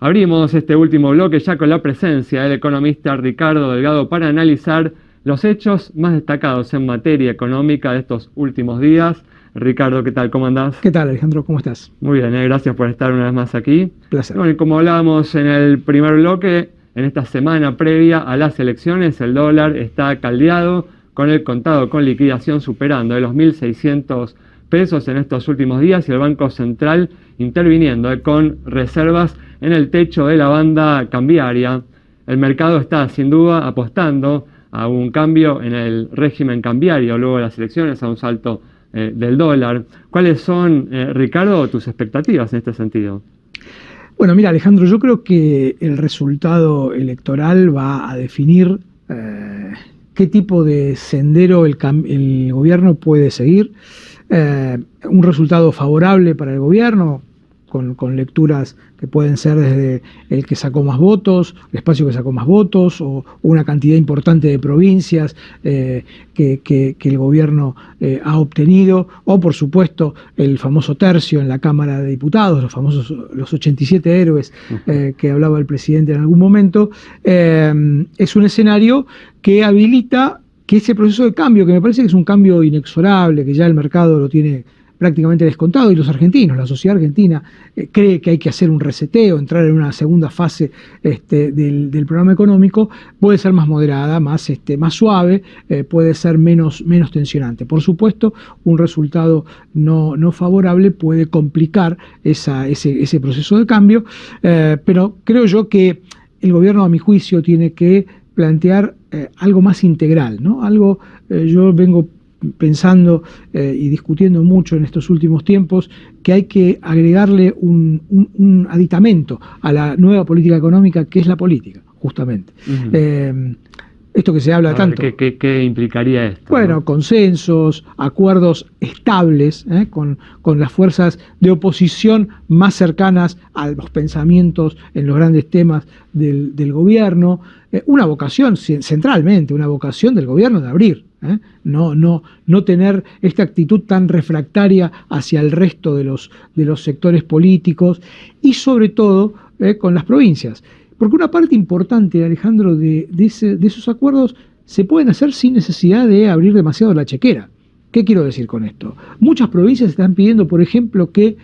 Abrimos este último bloque ya con la presencia del economista Ricardo Delgado para analizar los hechos más destacados en materia económica de estos últimos días. Ricardo, ¿qué tal? ¿Cómo andás? ¿Qué tal, Alejandro? ¿Cómo estás? Muy bien, gracias por estar una vez más aquí. Placer. Bueno, y como hablábamos en el primer bloque, en esta semana previa a las elecciones, el dólar está caldeado con el contado con liquidación superando de los 1.600 pesos en estos últimos días y el Banco Central interviniendo con reservas en el techo de la banda cambiaria. El mercado está sin duda apostando a un cambio en el régimen cambiario luego de las elecciones, a un salto del dólar. ¿Cuáles son, Ricardo, tus expectativas en este sentido? Bueno, mira, Alejandro, yo creo que el resultado electoral va a definir qué tipo de sendero el gobierno puede seguir. Un resultado favorable para el gobierno, con lecturas que pueden ser desde el que sacó más votos, el espacio que sacó más votos, o una cantidad importante de provincias que el gobierno ha obtenido, o por supuesto el famoso tercio en la Cámara de Diputados, los 87 héroes que hablaba el presidente en algún momento. Es un escenario que habilita que ese proceso de cambio, que me parece que es un cambio inexorable, que ya el mercado lo tiene prácticamente descontado, y los argentinos, la sociedad argentina cree que hay que hacer un reseteo, entrar en una segunda fase del programa económico, puede ser más moderada, más suave, puede ser menos tensionante. Por supuesto, un resultado no favorable puede complicar ese proceso de cambio, pero creo yo que el gobierno, a mi juicio, tiene que plantear algo más integral, ¿no? Yo vengo pensando y discutiendo mucho en estos últimos tiempos que hay que agregarle un aditamento a la nueva política económica, que es la política, justamente. Esto que se habla tanto. ¿Qué implicaría esto? Bueno, ¿no? Consensos, acuerdos estables con las fuerzas de oposición más cercanas a los pensamientos en los grandes temas del gobierno, una vocación, centralmente, una vocación del gobierno de abrir. No tener esta actitud tan refractaria hacia el resto de los sectores políticos y sobre todo con las provincias. Porque una parte importante, Alejandro, de esos acuerdos se pueden hacer sin necesidad de abrir demasiado la chequera. ¿Qué quiero decir con esto? Muchas provincias están pidiendo, por ejemplo, que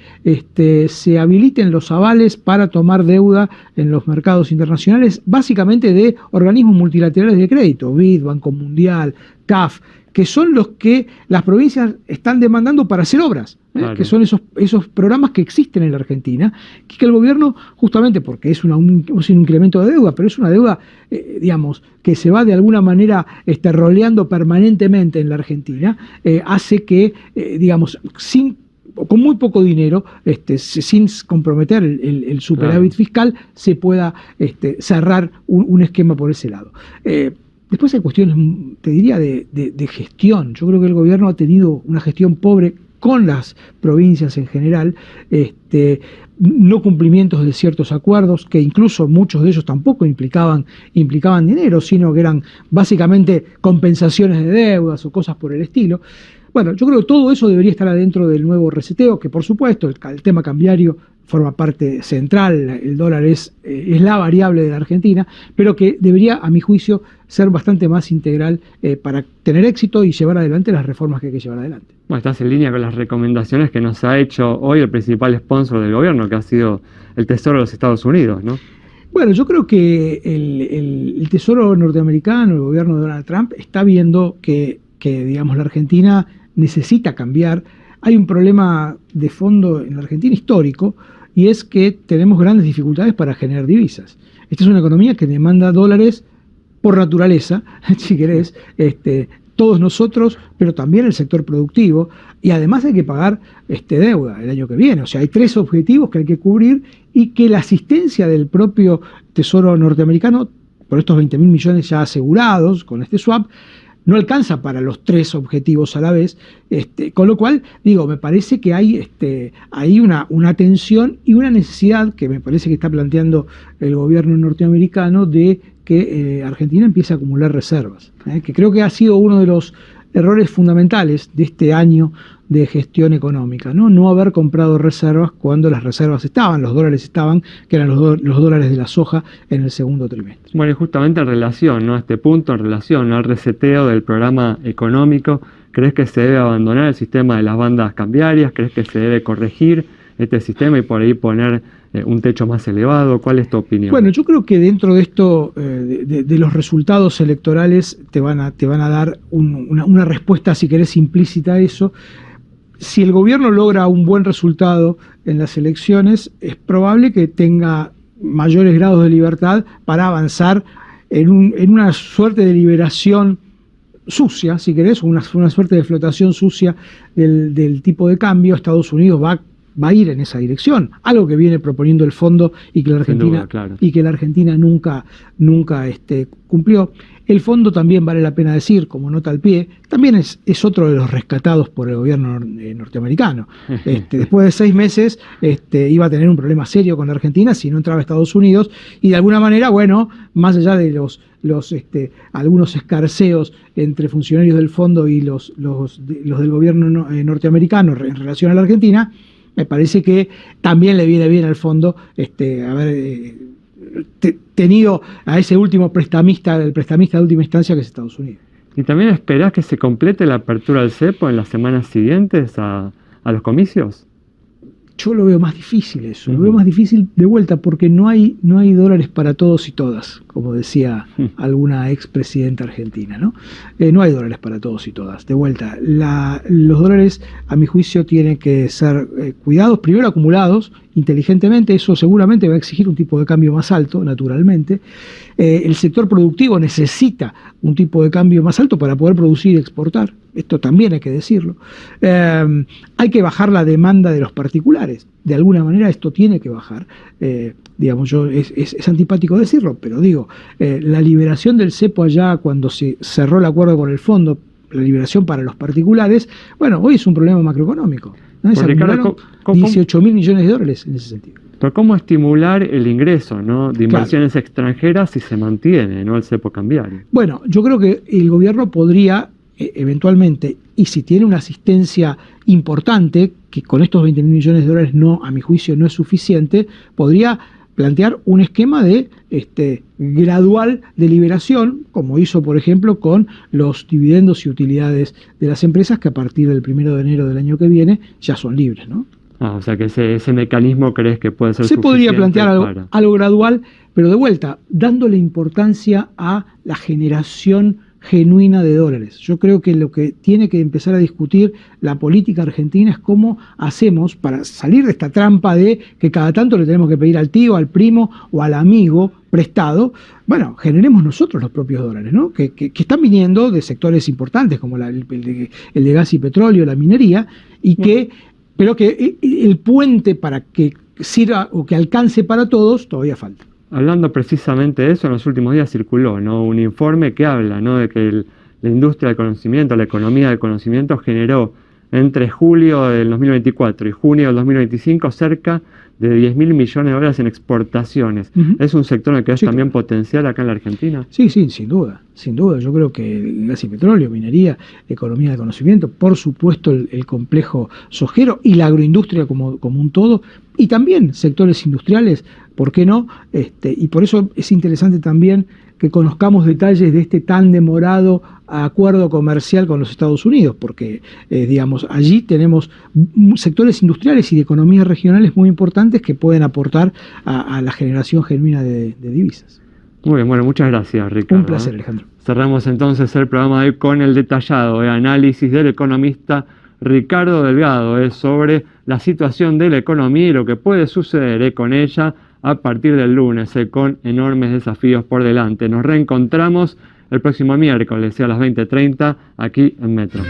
se habiliten los avales para tomar deuda en los mercados internacionales, básicamente de organismos multilaterales de crédito, BID, Banco Mundial, CAF, que son los que las provincias están demandando para hacer obras, claro. Que son esos programas que existen en la Argentina, que el gobierno, justamente porque es un incremento de deuda, pero es una deuda, que se va de alguna manera roleando permanentemente en la Argentina, hace que, con muy poco dinero, sin comprometer el superávit fiscal, se pueda cerrar un esquema por ese lado. Después hay cuestiones, te diría, de gestión. Yo creo que el gobierno ha tenido una gestión pobre con las provincias en general, no cumplimientos de ciertos acuerdos, que incluso muchos de ellos tampoco implicaban dinero, sino que eran básicamente compensaciones de deudas o cosas por el estilo. Bueno, yo creo que todo eso debería estar adentro del nuevo reseteo, que por supuesto el tema cambiario forma parte central, el dólar es la variable de la Argentina, pero que debería, a mi juicio, ser bastante más integral para tener éxito y llevar adelante las reformas que hay que llevar adelante. Bueno, estás en línea con las recomendaciones que nos ha hecho hoy el principal sponsor del gobierno, que ha sido el Tesoro de los Estados Unidos, ¿no? Bueno, yo creo que el Tesoro norteamericano, el gobierno de Donald Trump, está viendo que la Argentina necesita cambiar. Hay un problema de fondo en la Argentina histórico, y es que tenemos grandes dificultades para generar divisas. Esta es una economía que demanda dólares por naturaleza, si querés, todos nosotros, pero también el sector productivo, y además hay que pagar deuda el año que viene. O sea, hay 3 objetivos que hay que cubrir, y que la asistencia del propio Tesoro norteamericano, por estos 20.000 millones ya asegurados con este swap, no alcanza para los 3 objetivos a la vez, con lo cual, me parece que hay una tensión y una necesidad que me parece que está planteando el gobierno norteamericano de que Argentina empiece a acumular reservas, que creo que ha sido uno de los errores fundamentales de este año de gestión económica, ¿no? No haber comprado reservas cuando las reservas estaban, los dólares estaban, que eran los dólares de la soja en el segundo trimestre. Bueno, y justamente en relación, ¿no?, a este punto, en relación al reseteo del programa económico, ¿crees que se debe abandonar el sistema de las bandas cambiarias? ¿Crees que se debe corregir este sistema y por ahí poner un techo más elevado? ¿Cuál es tu opinión? Bueno, yo creo que dentro de esto, de los resultados electorales, te van a dar una respuesta, si querés, implícita a eso. Si el gobierno logra un buen resultado en las elecciones, es probable que tenga mayores grados de libertad para avanzar en una suerte de liberación sucia, si querés, una suerte de flotación sucia del tipo de cambio. Estados Unidos va a ir en esa dirección, algo que viene proponiendo el fondo y que la Argentina, claro, nunca cumplió. El fondo, también vale la pena decir, como nota al pie, también es otro de los rescatados por el gobierno norteamericano. Después de 6 meses iba a tener un problema serio con la Argentina si no entraba a Estados Unidos, y de alguna manera, bueno, más allá de algunos escarceos entre funcionarios del fondo y los del gobierno norteamericano en relación a la Argentina, me parece que también le viene bien al fondo haber tenido a ese último prestamista, el prestamista de última instancia, que es Estados Unidos. ¿Y también esperás que se complete la apertura del cepo en las semanas siguientes a los comicios? Yo lo veo más difícil eso, lo veo más difícil de vuelta, porque no hay dólares para todos y todas, como decía alguna expresidenta argentina, ¿no? No hay dólares para todos y todas, de vuelta. Los dólares, a mi juicio, tienen que ser cuidados, primero acumulados inteligentemente. Eso seguramente va a exigir un tipo de cambio más alto, naturalmente. El sector productivo necesita un tipo de cambio más alto para poder producir y exportar. Esto también hay que decirlo. Hay que bajar la demanda de los particulares. De alguna manera esto tiene que bajar. Es antipático decirlo, pero digo, la liberación del cepo allá cuando se cerró el acuerdo con el fondo, la liberación para los particulares, bueno, hoy es un problema macroeconómico, ¿no? Se acumularon 18.000 millones de dólares en ese sentido. Pero ¿cómo estimular el ingreso, ¿no?, de inversiones extranjeras si se mantiene, ¿no?, el cepo cambiario? Bueno, yo creo que el gobierno podría eventualmente, y si tiene una asistencia importante, que con estos 20.000 millones de dólares a mi juicio no es suficiente, podría plantear un esquema de gradual de liberación, como hizo, por ejemplo, con los dividendos y utilidades de las empresas, que a partir del 1 de enero del año que viene ya son libres, ¿no? O sea que ese mecanismo crees que puede ser suficiente. Se podría plantear algo gradual, pero de vuelta, dándole importancia a la generación genuina de dólares. Yo creo que lo que tiene que empezar a discutir la política argentina es cómo hacemos para salir de esta trampa de que cada tanto le tenemos que pedir al tío, al primo o al amigo prestado. Bueno, generemos nosotros los propios dólares, ¿no? Que están viniendo de sectores importantes como el de gas y petróleo, la minería, pero que el puente para que sirva o que alcance para todos todavía falta. Hablando precisamente de eso, en los últimos días circuló, ¿no?, un informe que habla, ¿no?, de que la industria del conocimiento, la economía del conocimiento generó entre julio del 2024 y junio del 2025 cerca de 10.000 millones de dólares en exportaciones. ¿Es un sector en el que es también potencial acá en la Argentina? Sí, sin duda. Yo creo que el gas y petróleo, minería, economía del conocimiento, por supuesto el complejo sojero y la agroindustria como un todo, y también sectores industriales, ¿por qué no? Y por eso es interesante también que conozcamos detalles de este tan demorado acuerdo comercial con los Estados Unidos, porque allí tenemos sectores industriales y de economías regionales muy importantes que pueden aportar a la generación genuina de divisas. Muy bien, bueno, muchas gracias, Ricardo. Un placer, Alejandro. Cerramos entonces el programa de hoy con el detallado análisis del economista Ricardo Delgado sobre la situación de la economía y lo que puede suceder con ella a partir del lunes, con enormes desafíos por delante. Nos reencontramos el próximo miércoles a las 20:30 aquí en Metro.